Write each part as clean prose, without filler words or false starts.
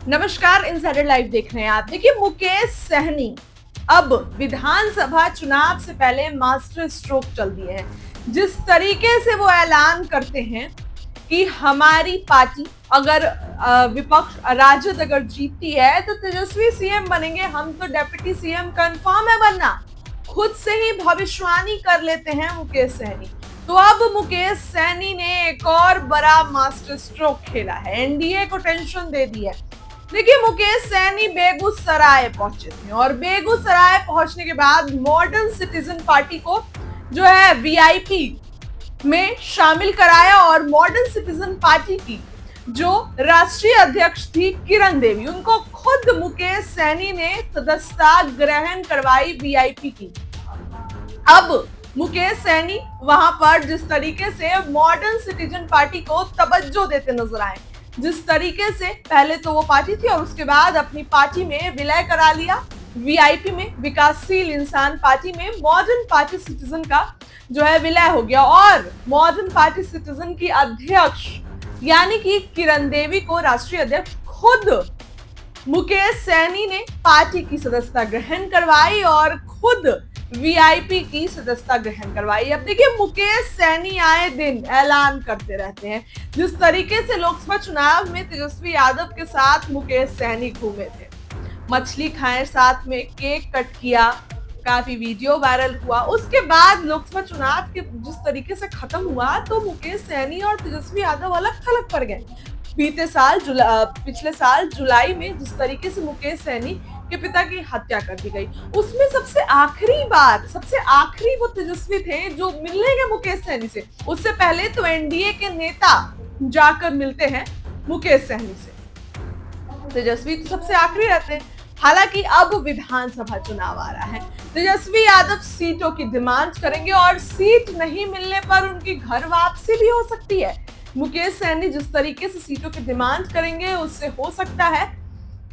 नमस्कार, insider live देख रहे हैं आप। देखिए, मुकेश सहनी अब विधानसभा चुनाव से पहले मास्टर स्ट्रोक चल दिए हैं। जिस तरीके से वो ऐलान करते हैं कि हमारी पार्टी अगर विपक्ष राजद अगर जीतती है तो तेजस्वी सीएम बनेंगे, हम तो डेप्यूटी सीएम कंफर्म है बनना, खुद से ही भविष्यवाणी कर लेते हैं मुकेश सहनी। तो अब मुकेश सहनी ने एक और बड़ा मास्टर स्ट्रोक खेला है, एनडीए को टेंशन दे दी है। देखिए, मुकेश सहनी बेगूसराय पहुंचे थे और बेगूसराय पहुंचने के बाद मॉडर्न सिटीजन पार्टी को जो है वीआईपी में शामिल कराया और मॉडर्न सिटीजन पार्टी की जो राष्ट्रीय अध्यक्ष थी किरण देवी, उनको खुद मुकेश सहनी ने सदस्यता ग्रहण करवाई वीआईपी की। अब मुकेश सहनी वहां पर जिस तरीके से मॉडर्न सिटीजन पार्टी को तवज्जो देते नजर आए, जिस तरीके से पहले तो वो पार्टी थी और उसके बाद अपनी पार्टी में विलय करा लिया, वीआईपी में विकासशील इंसान पार्टी में मॉडर्न पार्टी सिटीजन का जो है विलय हो गया और मॉडर्न पार्टी सिटीजन की अध्यक्ष यानी कि किरण देवी को राष्ट्रीय अध्यक्ष खुद मुकेश सहनी ने पार्टी की सदस्यता ग्रहण करवाई और खुद वीआईपी की सदस्यता ग्रहण करवाई। अब देखिए, मुकेश सहनी आए दिन ऐलान करते रहते हैं। जिस तरीके से लोकसभा चुनाव में तेजस्वी यादव के साथ मुकेश सहनी घूमे थे, मछली खाए साथ में, केक कट किया, काफी वीडियो वायरल हुआ, उसके बाद लोकसभा चुनाव के जिस तरीके से खत्म हुआ तो मुकेश सहनी और तेजस्वी यादव अलग थलग पड़ गए। पिछले साल जुलाई में जिस तरीके से मुकेश सहनी के पिता की हत्या कर दी गई, उसमें सबसे आखिरी वो तेजस्वी थे जो मिलने गए मुकेश सहनी से। उससे पहले तो एनडीए के नेता जाकर मिलते हैं मुकेश सहनी से, तेजस्वी तो सबसे आखिरी रहते हैं। हालांकि अब विधानसभा चुनाव आ रहा है, तेजस्वी यादव सीटों की डिमांड करेंगे और सीट नहीं मिलने पर उनकी घर वापसी भी हो सकती है। मुकेश सहनी जिस तरीके से सीटों की डिमांड करेंगे, उससे हो सकता है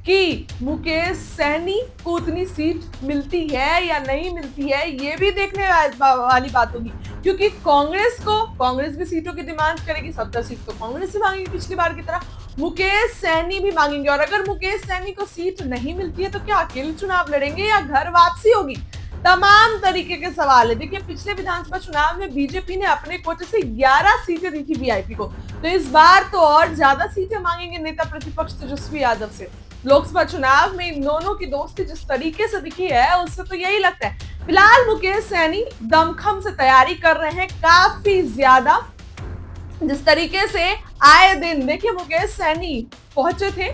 कि मुकेश सहनी को उतनी सीट मिलती है या नहीं मिलती है, ये भी देखने वाली बात होगी, क्योंकि कांग्रेस भी सीटों की डिमांड करेगी। 70 सीट तो कांग्रेस से मांगेगी पिछली बार की तरह, मुकेश सहनी भी मांगेंगे। और अगर मुकेश सहनी को सीट नहीं मिलती है तो क्या अकेले चुनाव लड़ेंगे या घर वापसी होगी? तमाम तरीके के सवाल है। देखिए, पिछले विधानसभा चुनाव में बीजेपी ने अपने कोटे से 11 सीटें दी थी वीआईपी को, तो इस बार तो और ज्यादा सीटें मांगेंगे नेता प्रतिपक्ष तेजस्वी यादव से। लोकसभा चुनाव में इन दोनों की दोस्ती जिस तरीके से दिखी है, उससे तो यही लगता है। फिलहाल मुकेश सहनी दमखम से तैयारी कर रहे हैं काफी ज्यादा। जिस तरीके से आए दिन देखिए मुकेश सहनी पहुंचे थे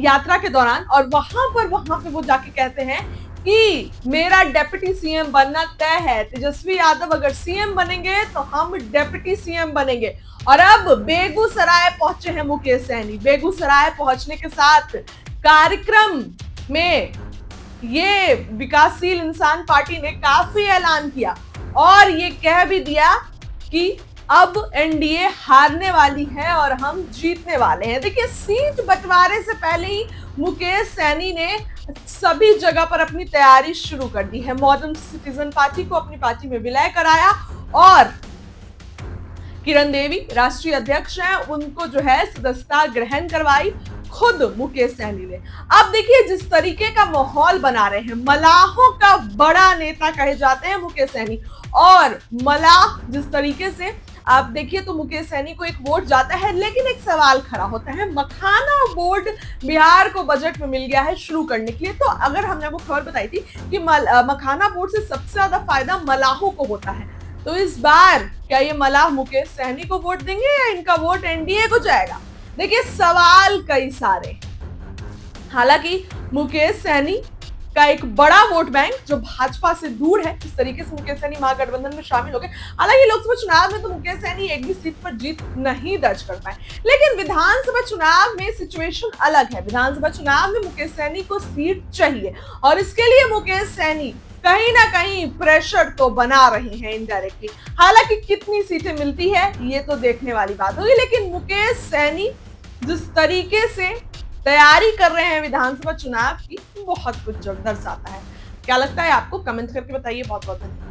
यात्रा के दौरान और वहां पे वो जाके कहते हैं कि मेरा डेप्यूटी सीएम बनना तय है, तेजस्वी यादव अगर सीएम बनेंगे तो हम डेप्यूटी सीएम बनेंगे। और अब बेगूसराय पहुंचे हैं मुकेश सहनी। बेगूसराय पहुंचने के साथ कार्यक्रम में ये विकासशील इंसान पार्टी ने काफी ऐलान किया और ये कह भी दिया कि अब एनडीए हारने वाली है और हम जीतने वाले हैं। देखिए, सीट बंटवारे से पहले ही मुकेश सहनी ने सभी जगह पर अपनी तैयारी शुरू कर दी है। मॉडर्न सिटीजन पार्टी को अपनी पार्टी में विलय कराया और किरण देवी राष्ट्रीय अध्यक्ष हैं, उनको जो है सदस्यता ग्रहण करवाई खुद मुकेश सहनी ने। अब देखिए, जिस तरीके का माहौल बना रहे हैं, मलाहों का बड़ा नेता कहे जाते हैं मुकेश सहनी, और मलाह जिस तरीके से आप देखिए तो मुकेश सहनी को एक वोट जाता है, लेकिन एक सवाल खड़ा होता है, मखाना बोर्ड बिहार को बजट में मिल गया है शुरू करने के लिए। तो अगर हमने आपको खबर बताई थी कि मखाना बोर्ड से सबसे ज्यादा फायदा मलाहों को होता है, तो इस बार क्या ये मलाह मुकेश सहनी को वोट देंगे या इनका वोट एनडीए को जाएगा? देखिए, सवाल कई सारे। हालांकि मुकेश सहनी का एक बड़ा वोट बैंक जो भाजपा से दूर है, इस तरीके से मुकेश सहनी महागठबंधन में शामिल हो गए। हालांकि लोकसभा चुनाव में तो मुकेश सहनी एक भी सीट पर जीत नहीं दर्ज कर पाए, लेकिन विधानसभा चुनाव में सिचुएशन अलग है। विधानसभा चुनाव में मुकेश सहनी को सीट चाहिए और इसके लिए मुकेश सहनी कहीं ना कहीं प्रेशर तो बना रहे हैं इनडायरेक्टली। हालांकि कितनी सीटें मिलती है ये तो देखने वाली बात होगी, लेकिन मुकेश सहनी जिस तरीके से तैयारी कर रहे हैं विधानसभा चुनाव की, बहुत कुछ दर्शाता है। क्या लगता है आपको? कमेंट करके बताइए। बहुत बहुत धन्यवाद।